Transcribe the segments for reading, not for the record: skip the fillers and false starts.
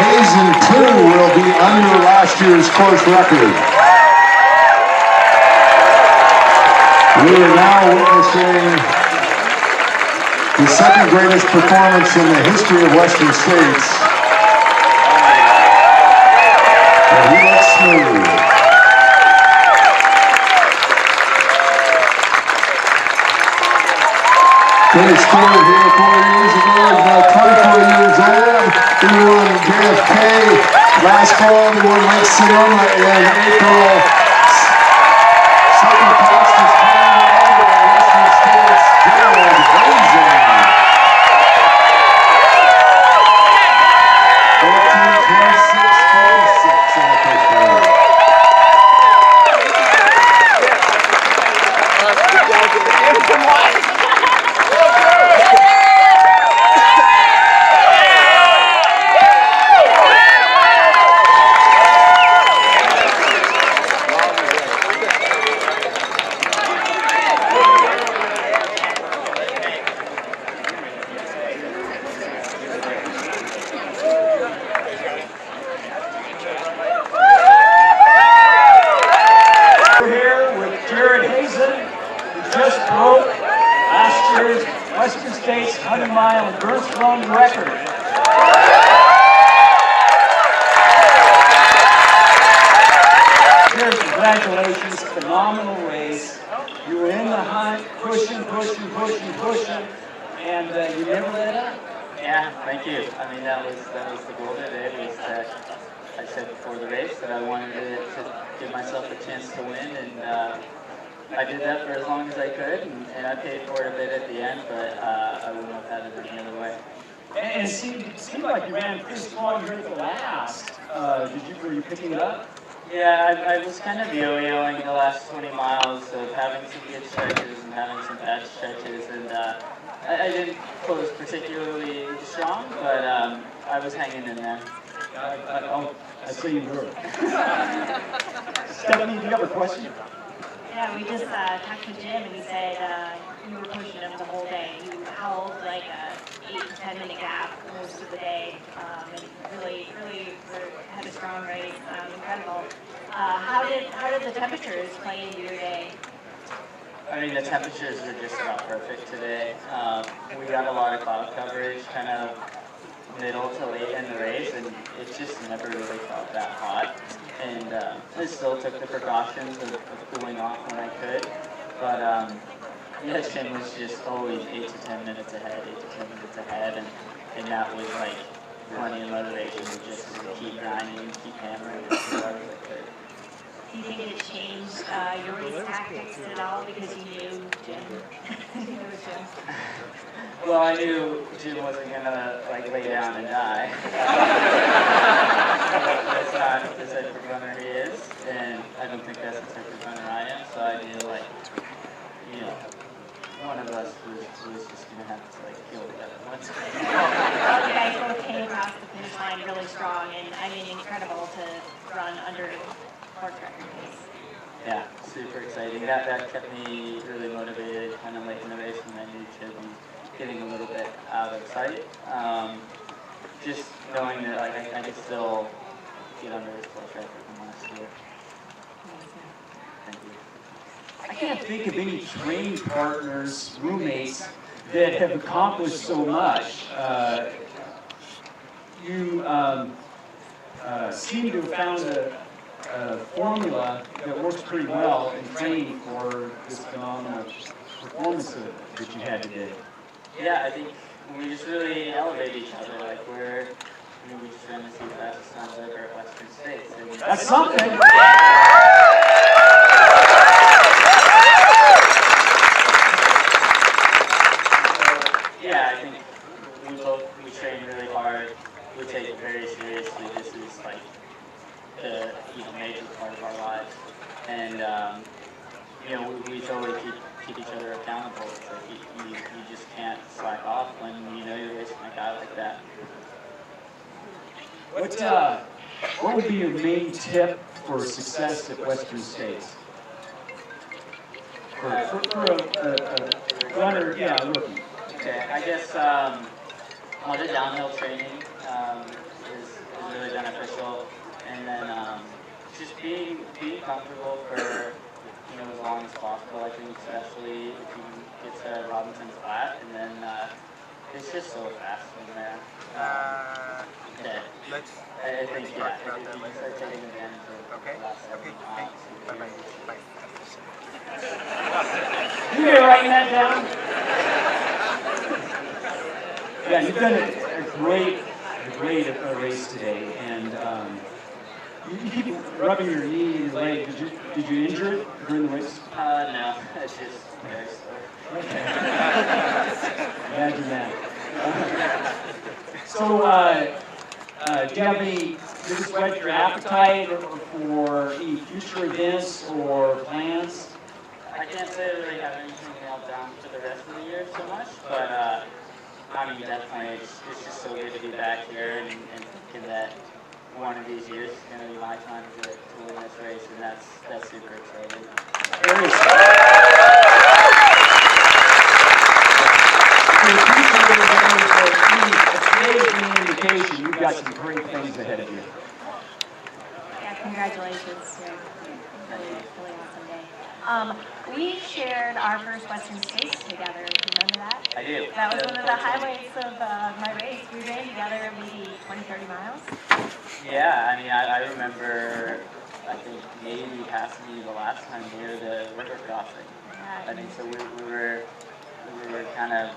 Hazen, too, will be under last year's course record. We are now witnessing the second greatest performance in the history of Western States. And he looks smooth. Great story here 4 years ago. He's now 24 years old. He won JFK last fall. He won Lake Sonoma in April. Second fastest time ever in Western States, Gerald Hazen. 14:26:46 in the first round. Western States 100-mile endurance run record. Jared, congratulations, phenomenal race. You were in the hunt, pushing, and you never let up. Yeah, thank you. I mean, that was the goal today. Was that I said before the race that I wanted to give myself a chance to win, and I did that for as long as I could, and I paid for it a bit at the end, but I wouldn't have had it any other way. And it seemed like you ran pretty strong here at the last. Were you picking it up? Yeah, I was kind of yo-yoing the last 20 miles of having some good stretches and having some bad stretches, and I didn't close particularly strong, but I was hanging in there. I see you were. Stephanie, do you have a question? Yeah, we just talked to Jim, and he said you were pushing him the whole day. You held like a 8 to 10 minute gap most of the day, and really had a strong race. Incredible. How did the temperatures play into your day? I mean, the temperatures were just about perfect today. We got a lot of cloud coverage, kind of middle to late in the race, and it just never really felt that hot. And I still took the precautions of cooling off when I could. But yeah, Jim was just always 8 to 10 minutes ahead, and that was like plenty of motivation to just keep grinding, keep hammering as hard as I could. Do you think it changed your race tactics at all because you knew Jim? Well, I knew Jim wasn't gonna like lay down and die. That's not the type of runner he is, and I don't think that's the type of runner I am. So I knew, like, you know, one of us was just gonna have to like kill the other one. Well, you guys both came across the finish line really strong, and I mean, incredible to run under course record pace. Yeah, super exciting. That kept me really motivated, kind of late in the race when I knew to be getting a little bit out of sight. Just knowing that like I could still get under his course record from last year. Thank you. I can't think of any training partners, roommates, that have accomplished so much. You seem to have found a formula that works pretty well in training for this phenomenal performance that you had today. Yeah, I think we just really elevate each other. Like we're just trying to see the fastest times ever at Western States. And that's something. Yeah, I think we train really hard. We take it very seriously. This is like the major part of our lives, and we totally keep each other accountable. It's like you just can't slack off when you know you're racing a guy like that. What would be your main tip for success at Western States? For a runner, yeah, rookie. Okay, I guess all the downhill training is really comfortable for, you know, as long as possible. I think especially if you get to Robinson's Flat, and then it's just so fast in there. That I think, yeah, if you start taking advantage of the last 7 miles. You hear writing that down? Yeah, you've done a great race today, and you keep rubbing your knee and your leg. Did you injure it during the race? No, it's just very slow. Okay. Imagine that. So, do you have any, does this whet your appetite for any future events or plans? I can't say I really have anything nailed down for the rest of the year so much, but I mean, definitely, it's just so good to be back here and thinking that one of these years is going to be my time to win this race, and that's super exciting. Very exciting. For the future events, today's the indication you've got some great things ahead of you. Yeah, congratulations. Really awesome day. We shared our first Western States together. Do you remember that? I do. That was one of the highlights of my race. We ran together maybe 20, 30 miles. Yeah, I mean, I remember, I think maybe you passed me the last time near the river crossing. Yeah, I think so. We were kind of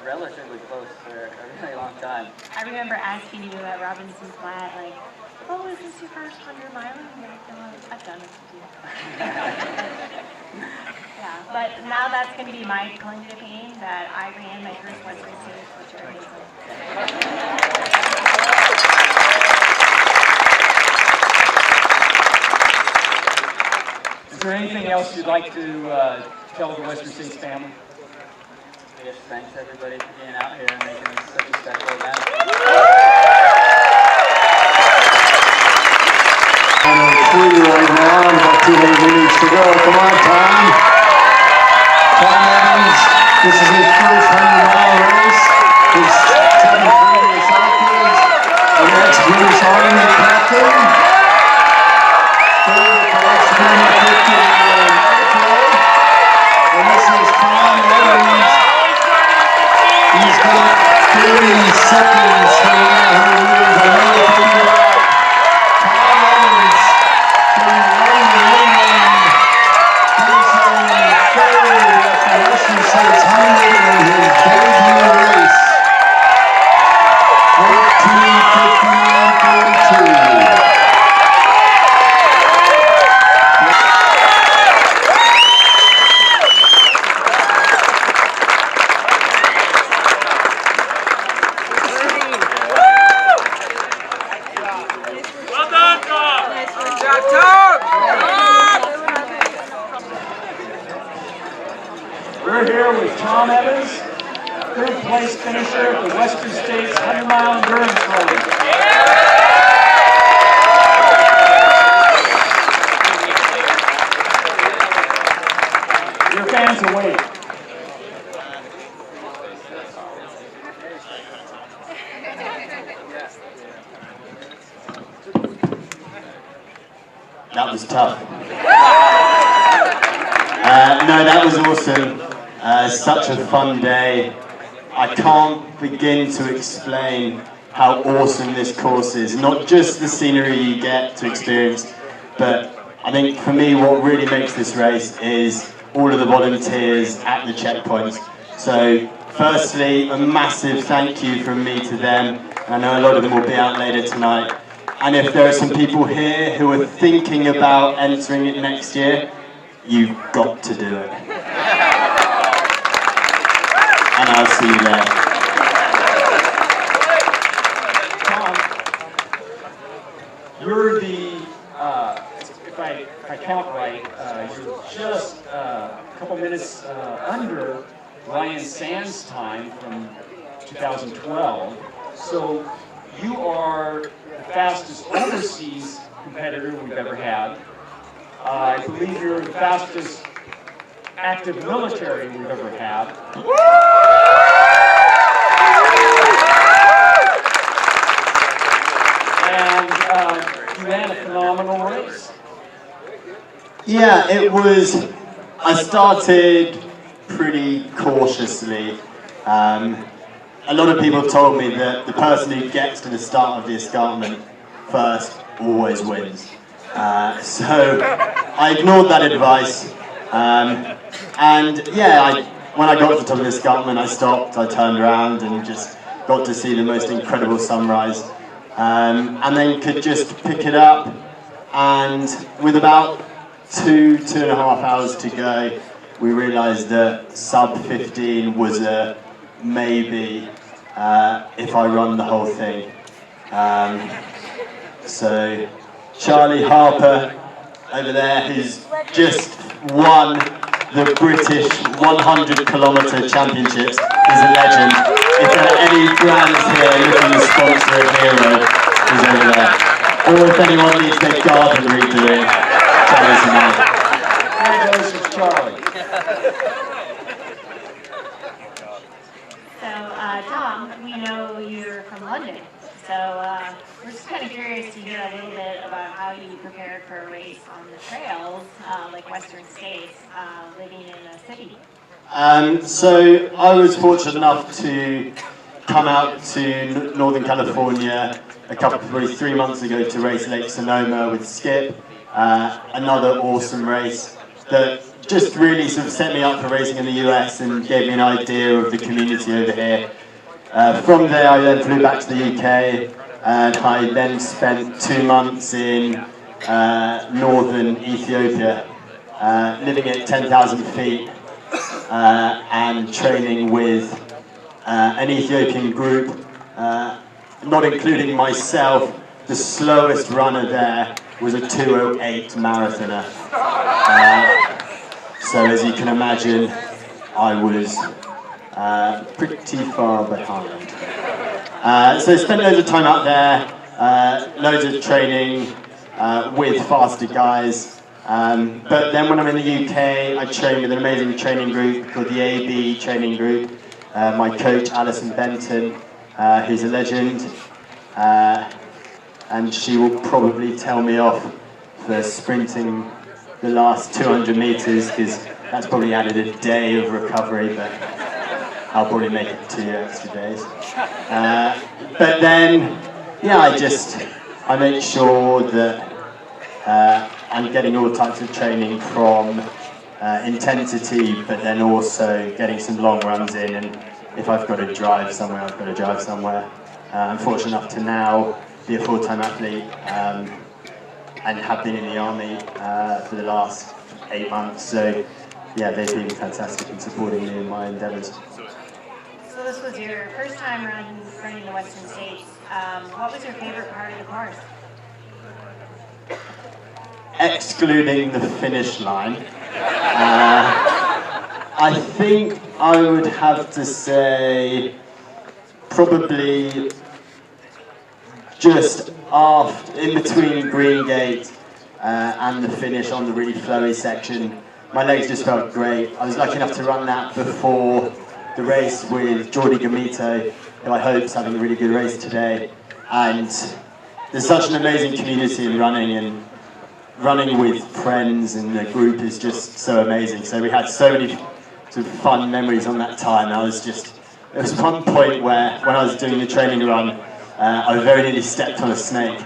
relatively close for a really long time. I remember asking you at Robinson Flat, like, oh, is this your first 100 mile? I'm like, no, I've done it with you. Yeah, but now that's going to be my claim to fame that I ran my first Western States, which are amazing. Is there anything else you'd like to tell the Western States family? I guess thanks everybody for being out here and making this such a special event. Right now, about 200 minutes to go. Come on, Tom. Tom Evans, this is his first 100-mile race. His 7 previous outfits. The next British Army captain. Third collection of 50 and this is Tom Evans. He's got 30 seconds to run 100 meters. I know it's pretty right. Tom Evans. Western States 100 in his debut race. 14:59:42. Well done, Tom! Good job, Tom! We're here with Tom Evans, third place finisher at the Western States 100-mile endurance race. Your fans are waiting. That was tough. No, that was awesome. Such a fun day. I can't begin to explain how awesome this course is. Not just the scenery you get to experience, but I think for me what really makes this race is all of the volunteers at the checkpoints. So firstly, a massive thank you from me to them. I know a lot of them will be out later tonight. And if there are some people here who are thinking about entering it next year, you've got to do it. And I'll see you there. Tom, you're the, if I count right, you're just a couple minutes under Ryan Sand's time from 2012. So you are the fastest overseas competitor we've ever had. I believe you're the fastest active military we've ever had. And you ran a phenomenal race. Yeah, it was. I started pretty cautiously. A lot of people told me that the person who gets to the start of the escarpment first always wins. So I ignored that advice. And yeah, when I got to the top of the escarpment, I stopped, I turned around and just got to see the most incredible sunrise. And then could just pick it up, and with about 2.5 hours to go, we realised that sub 15 was a maybe if I run the whole thing. So Charlie Harper over there, who's just won the British 100-kilometre championships, is a legend. If there are any brands here looking to sponsor a hero, he's over there. Or if anyone needs their garden redoing, Charlie's the man. Congratulations, Charlie. So, Tom, we know you're from London. So we're just kind of curious to hear a little bit about how you prepared for a race on the trails, like Western States, living in a city. So I was fortunate enough to come out to Northern California probably 3 months ago to race Lake Sonoma with Skip. Another awesome race that just really sort of set me up for racing in the US and gave me an idea of the community over here. From there I then flew back to the UK, and I then spent 2 months in northern Ethiopia, living at 10,000 feet and training with an Ethiopian group, not including myself. The slowest runner there was a 2:08 marathoner. So as you can imagine, I was pretty far behind. So spent loads of time out there, loads of training with faster guys. But then when I'm in the UK, I train with an amazing training group called the AB Training Group. My coach, Alison Benton, who's a legend. And she will probably tell me off for sprinting the last 200 meters, because that's probably added a day of recovery, but I'll probably make it 2 extra days. But then, yeah, I make sure that I'm getting all types of training from intensity, but then also getting some long runs in, and if I've got to drive somewhere, I've got to drive somewhere. I'm fortunate enough to now be a full-time athlete and have been in the army for the last 8 months, so yeah, they've been fantastic in supporting me in my endeavours. So this was your first time running the Western States. What was your favorite part of the course? Excluding the finish line, I think I would have to say probably just in between Green Gate and the finish on the really flowy section. My legs just felt great. I was lucky enough to run that before the race with Jordi Gamito, who I hope is having a really good race today. And there's such an amazing community in running, and running with friends and the group is just so amazing. So we had so many sort of fun memories on that time. There was one point where, when I was doing the training run, I very nearly stepped on a snake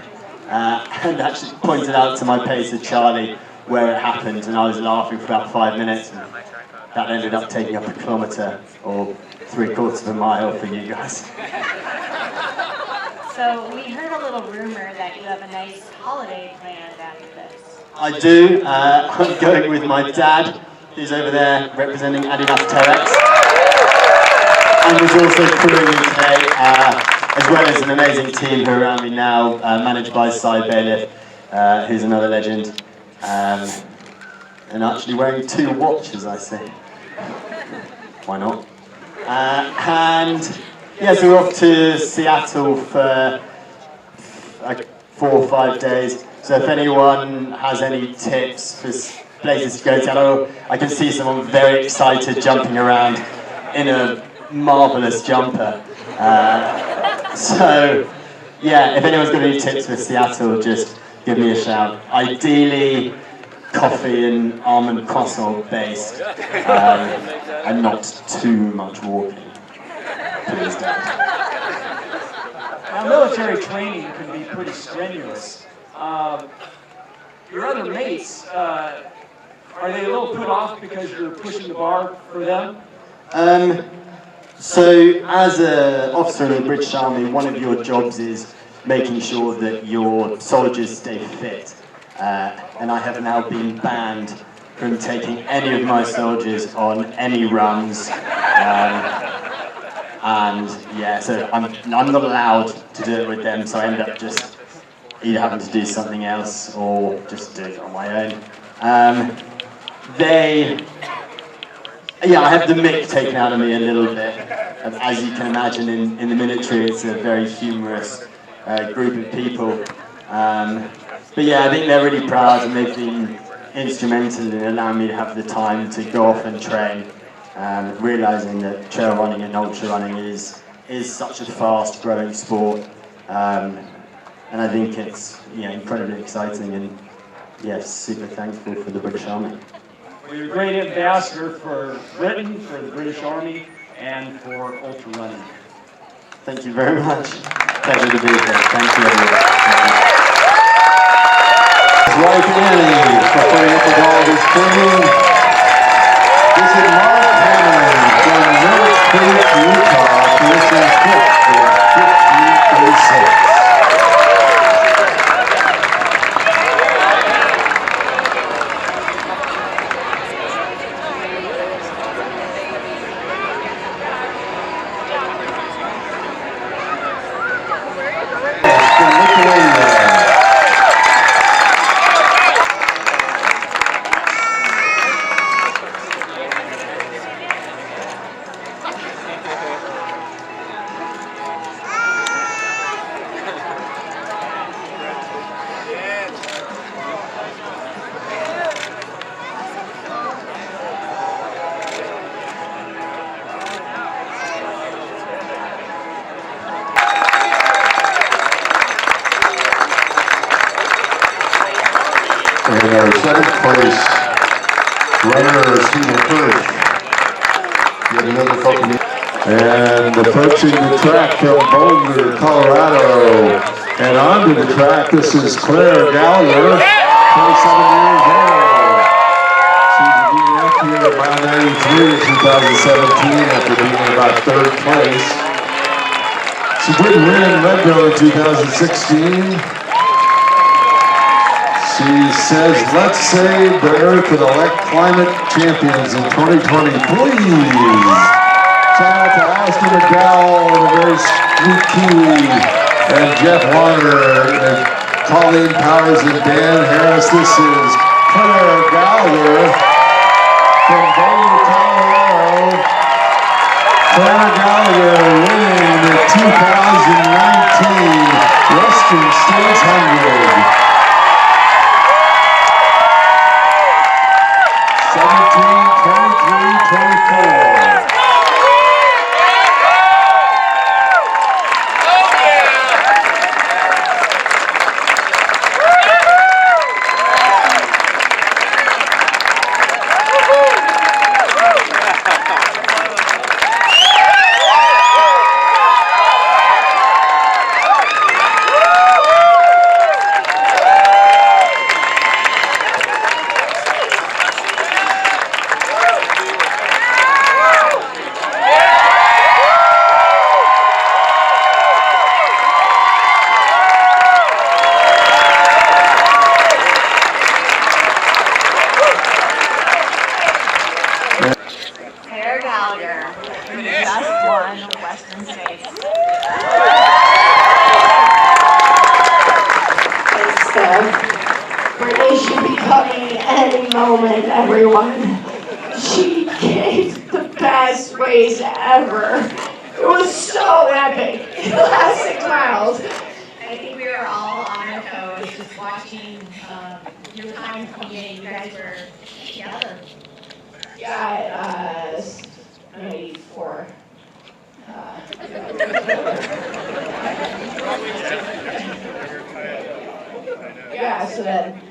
and actually pointed out to my pacer Charlie where it happened, and I was laughing for about 5 minutes, and that ended up taking up 1 kilometre or 3/4 of a mile for you guys. So we heard a little rumor that you have a nice holiday planned after this. I do. I'm going with my dad, who's over there representing Adidas Terex, and who's also crewing me today, as well as an amazing team who are around me now, managed by Cy Bailiff, who's another legend, and actually wearing 2 watches, I see. Why not? And yeah, so we're off to Seattle for 4 or 5 days. So if anyone has any tips for places to go to, I can see someone very excited jumping around in a marvellous jumper. So yeah, if anyone's got any tips for Seattle, just give me a shout. Ideally, coffee and almond croissant based, and not too much walking. Please don't. Now, military training can be pretty strenuous. Your other mates, are they a little put off because you're pushing the bar for them? So, as an officer in the British Army, one of your jobs is making sure that your soldiers stay fit. And I have now been banned from taking any of my soldiers on any runs. And yeah, so I'm not allowed to do it with them, so I end up just either having to do something else or just do it on my own. I have the mick taken out of me a little bit. As you can imagine, in the military, it's a very humorous group of people. But yeah, I think they're really proud, and they've been instrumental in allowing me to have the time to go off and train, realising that trail running and ultra running is such a fast growing sport. And I think it's incredibly exciting, and yes, super thankful for the British Army. Well, you're a great ambassador for Britain, for the British Army, and for ultra running. Thank you very much. Pleasure to be here. Thank you, everyone. Right Annie, preparing for Gallagher's training. This is Mark Hammond from Mill Creek, Utah, finishing fifth for 15:36. And our seventh place runner, Stephen Kirsch. Yet another couple. And approaching the track from Boulder, Colorado. And onto the track, this is Clair Gallagher, 27 years old. She's being up here at mile 93 in 2017 after being in about third place. She did win in Leadville in 2016. She says, let's save the earth and elect climate champions in 2020, please. Shout out to Alistair McDowell and a very sweet Kiwi, and Jeff Warner, and Colleen Powers and Dan Harris. This is Clair Gallagher from Boulder, Colorado. Clair Gallagher winning the 2019 Western States 100. 17:23:24. Clair Gallagher, who just won Western States. It's the British becoming any moment, everyone. She gave the best race ever. It was so epic. The last 6 miles. I think we were all on our toes just watching your time come in. You guys were together. Yeah, 94. Yeah, so then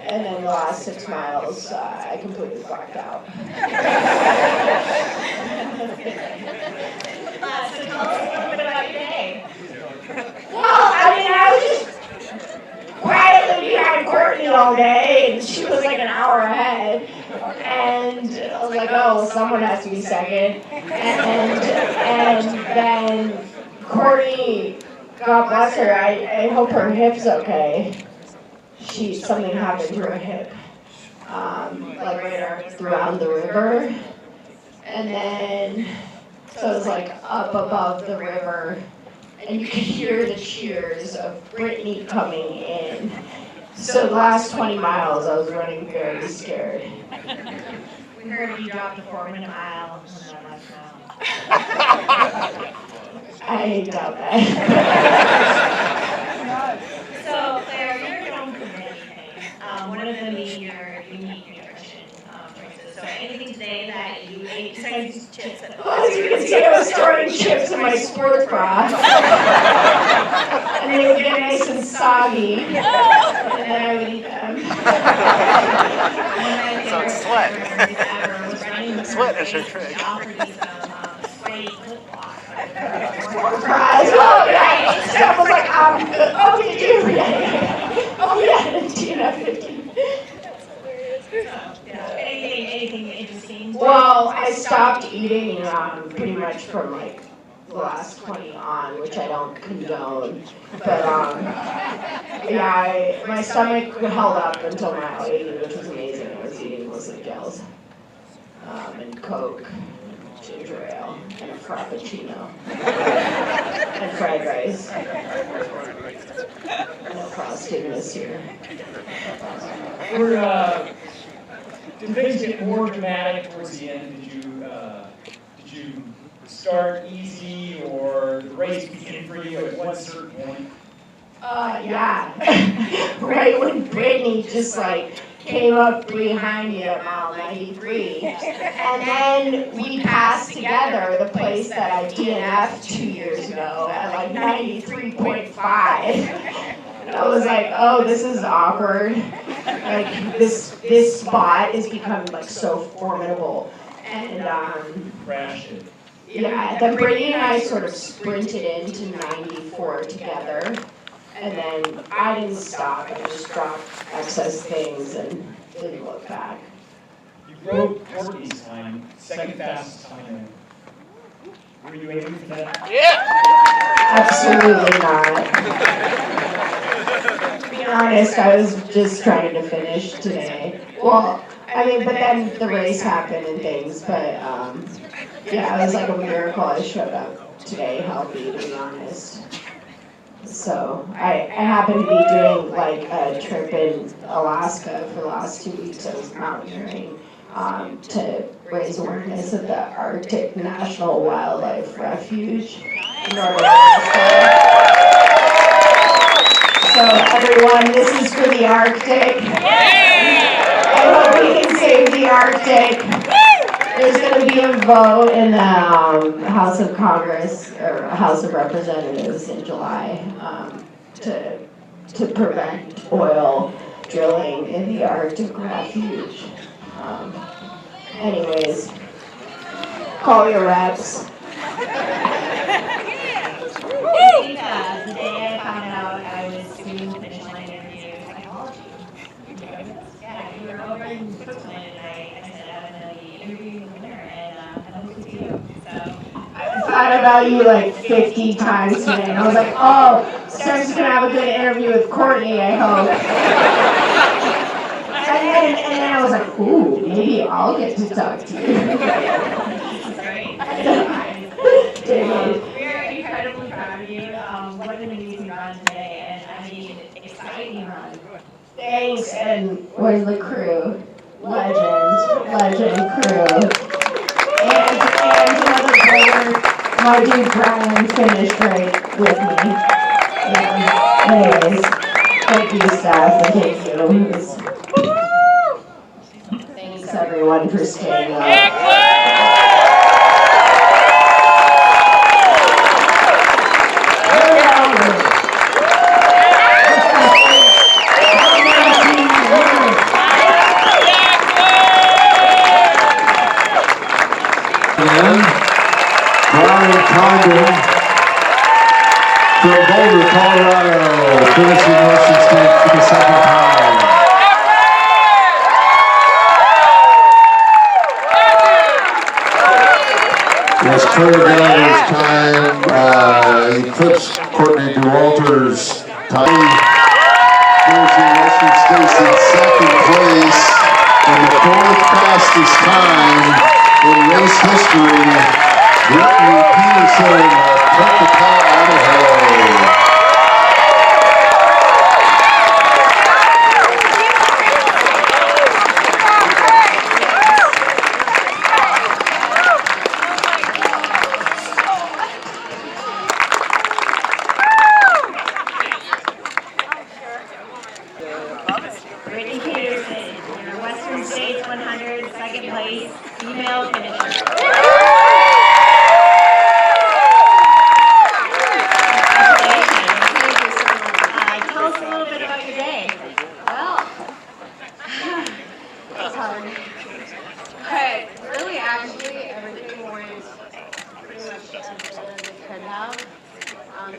And then the last 6 miles, I completely blacked out. So tell us a little bit about your day. Well, I mean, I was just quietly behind Courtney all day, and she was like an hour ahead. And I was like, oh, well, someone has to be second. And then Courtney, God bless her, I hope her hip's okay. Something happened to her hip, like right around the river. And then, so it was like up above the river, and you could hear the cheers of Brittany coming in. So the last 20 miles, I was running very scared. We heard you dropped a 4-minute mile. I doubt that. So, Claire, you're known for many things. One of them being your unique nutrition choices. So, anything today that you ate besides these chips? Well, as you can see, I was storing chips in my sports bra. And they would get nice and soggy. And then I would eat them. Sweat. Sweat is your trick. Surprise! Oh, yeah! Steph was like, oh, did you? Oh, yeah, Tina, 15. Anything interesting? Well, I stopped eating pretty much from like the last 20 on, which I don't condone. But yeah, my stomach held up until mile 80, which was amazing. I was eating mostly gels and Coke, ginger ale, and a frappuccino, and fried rice. No frosting this year. Did things get more dramatic towards the end? Did you start easy, or the race became for you at one certain point? Yeah. Right when Brittany just like came up behind me at mile 93. And then we passed together the place that I DNF'd 2 years ago at like 93.5. I was like, oh, this is awkward. Like this spot is becoming like so formidable. And Crashed it. yeah, then Brittany and I sort of sprinted into 94 together. And then I didn't stop, I just dropped excess things and didn't look back. You broke Courtney's time, second fastest time. Were you aiming for that? Absolutely not. To be honest, I was just trying to finish today. Well, I mean, but then the race happened and things, but yeah, it was like a miracle I showed up today healthy, to be honest. So I happened to be doing like a trip in Alaska for the last 2 weeks. I was mountaineering to raise awareness of the Arctic National Wildlife Refuge in northern Alaska. So everyone, this is for the Arctic. I hope we can save the Arctic. There's going to be a vote in the House of Congress or House of Representatives in July to prevent oil drilling in the Arctic Refuge. Anyways, call your reps. I think the day I found out I was doing the finish line interview, I called you. Yeah, you were over in Switzerland, and I said I'm going to be interviewing the winner, and I hope it's you. So I thought about you like 50 times today, and I was like, oh, Steph's going to have a good interview with Courtney, I hope. And then I was like, ooh, maybe I'll get to talk to you. great. David. We are incredibly proud of you. What an amazing run today, and I mean, exciting run. Thanks, and where's the crew? Legend crew. And another player, my dude Brian finished right with me. Yeah. Anyways, thank you, Steph, and thank you. Thanks everyone for staying up. contestant for the second time. Yes, Clair Gallagher's time eclipsed Courtney DeWalter's time. Finishing Western States in second place and the fourth fastest time in race history. Brittany Peterson of Topeka, Idaho. Brittany Peterson, your Western States 100 second place female finisher. Tell us a little bit about your day. Well, it's hard. But really, actually, everything went pretty much as well as it could have.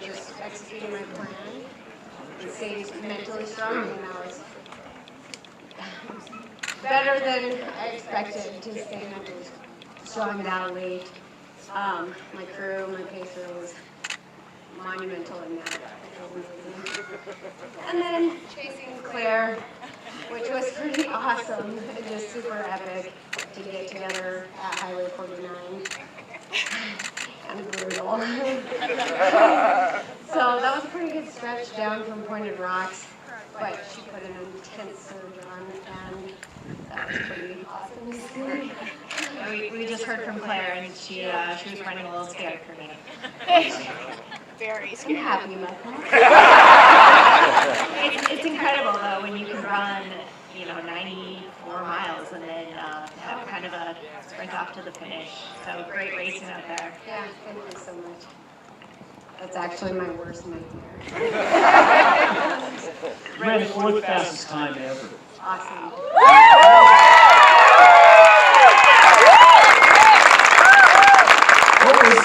Just executing my plan and staying mentally strong, and that was better than I expected to stay mentally strong that late. My crew, my pacer was monumental in that. It was amazing. And then chasing Claire, which was pretty awesome and just super epic to get together at Highway 49. And brutal. So that was a pretty good stretch down from Pointed Rocks, but she put an intense surge on, and that was pretty awesome to see. We just heard from Claire, and she was running a little scared for me. Very scary. I'm happy about that. It's incredible though when you can run, 94 miles and then have kind of a sprint off to the finish. So great racing out there. Yeah, thank you so much. That's actually my worst nightmare. You ran the fourth fastest time ever. Awesome. What was,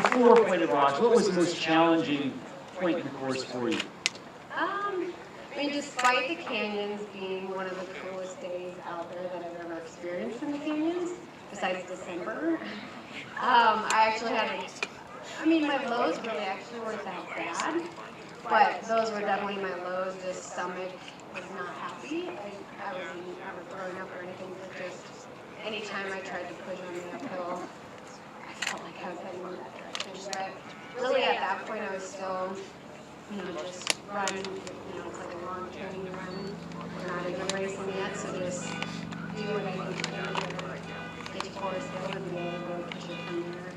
before Pointed Rocks, what was the most challenging point in the course for you? Despite the canyons being one of the coolest days out there that I've ever experienced in the canyons, besides December, I actually had my lows really actually weren't that bad, but those were definitely my lows. Just stomach was not happy. I wasn't ever throwing up or anything, but just anytime I tried to push on the uphill, I felt like I was heading in that direction. But really at that point I was still, just running, it's like a long training run. We're not even racing yet, so just do what I need to do to get to Forest Hill and be able to push it from there.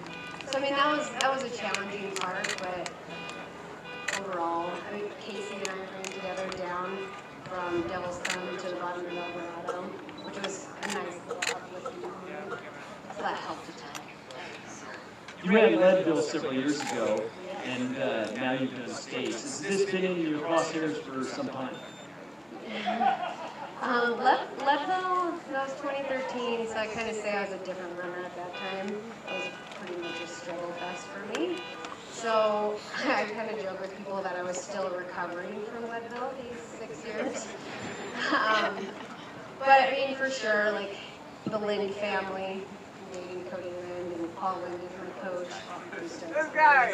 So that was a challenging part, but overall, Casey and I ran together down from Devil's Thumb to the bottom of El Dorado, which was a nice little uplifting moment. So that helped a ton. You ran Leadville several years ago, and now you've done States. Has this been in your crosshairs for some time? Leadville, that was 2013, so I kind of say I was a different runner at that time. It was pretty much a struggle fest for me. So I kind of joke with people that I was still recovering from Leadville these 6 years. But for sure, like the Lind family, dating Cody Lind and Paul Lind is my coach. This guy!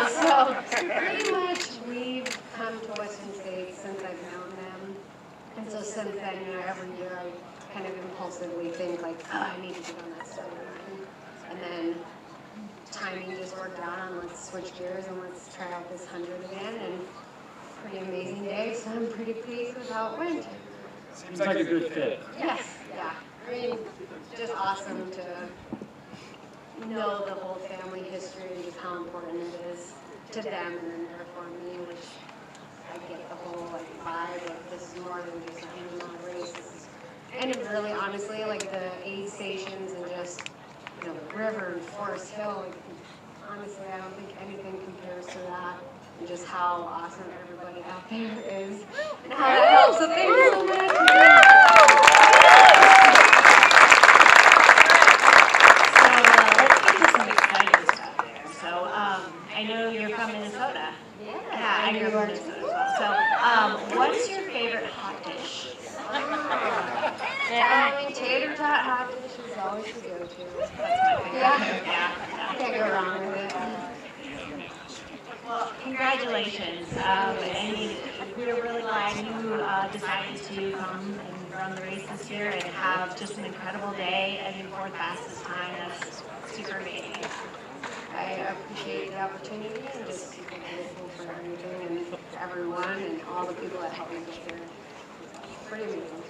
So pretty much we've come to Western States since I've known them. And so since then, every year I kind of impulsively think like, I need to get on that starting line. And then timing just worked out on let's switch gears and let's try out this 100 again. And pretty amazing day, so I'm pretty pleased with how it went. Seems like a good fit. Yes, yeah. Just awesome to know the whole family history and just how important it is to them and then therefore me, which I get the whole vibe of this is more than just a 100-mile race. And really, honestly, the aid stations and just, the river and Forest Hill, honestly, I don't think anything compares to that. And just how awesome everybody out there is and how that helps. So thank you so much. So let's get to some exciting stuff there. So I know you're from Minnesota. Minnesota. Yeah, Yeah, I grew up in Minnesota as well. So, what's your favorite hot dish? I mean, tater tot hot dish is always the go-to. That's my favorite. Yeah, can't go wrong with it. Well, congratulations. I mean, we're really glad you decided to come and run the race this year and have just an incredible day and your fourth fastest time. That's super amazing. I appreciate the opportunity and just super grateful for everything and for everyone and all the people that helped me get there. It's pretty amazing.